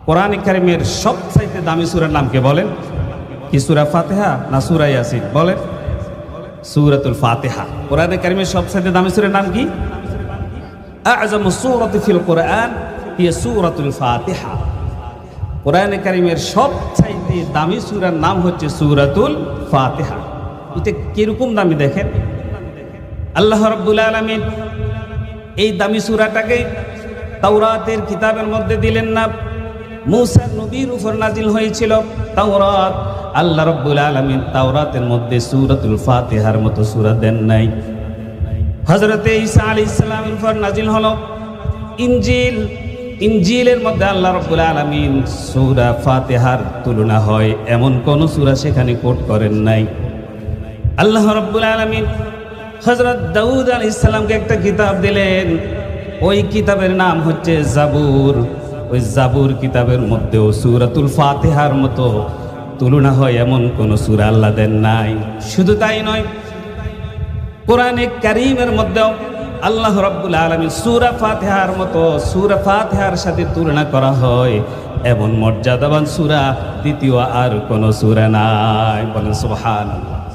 কোরআন কারীমের সবচাইতে দামি সূরার নাম কে বলেন? কি সূরা ফাতিহা না সূরা ইয়াসিন? বলেন। সূরাতুল ফাতিহা। কোরআন কারীমের সবচাইতে দামি সূরার নাম কি? আ'যামু সূরাতি ফিল কোরআন হিয়া সূরাতুল ফাতিহা। কোরআন কারীমের সবচাইতে দামি সূরার নাম হচ্ছে সূরাতুল ফাতিহা। এটা কিরকম দামি দেখেন। আল্লাহ রাব্বুল আলামিন এই দামি সূরাটাকে তাওরাতের কিতাবের মধ্যে দিলেন না, মূসা নবীর উপর নাজিল হয়েছিল তাওরাত। আল্লাহ রাব্বুল আলামিন তাওরাতের মধ্যে সূরাতুল ফাতিহার মতো সূরা দেন নাই। হযরত ঈসা আলাইহিস সালামের উপর নাজিল হলো ইনজিল। ইনজিলের মধ্যে আল্লাহ রাব্বুল আলামিন সূরা ফাতিহার তুলনা হয় এমন কোন সূরা সেখানে কোট করেন নাই। আল্লাহ রাব্বুল আলামিন হযরত দাউদ আলাইহিস সালামকে একটা কিতাব দিলেন, ওই কিতাবের নাম হচ্ছে জাবুর। ওই জাবুর কিতাবের মধ্যেও সূরাতুল ফাতিহার মতো তুলনা হয় এমন কোন সূরা আল্লাহ দেন নাই। শুধু তাই নয়, কোরআনে কারীমের মধ্যেও আল্লাহ রাব্বুল আলামিন সূরা ফাতিহার মতো সূরা ফাতিহার সাথে তুলনা করা হয় এমন মর্যাদাবান সূরা দ্বিতীয় আর কোন সূরা নাই। বলেন সুবহানাল্লাহ।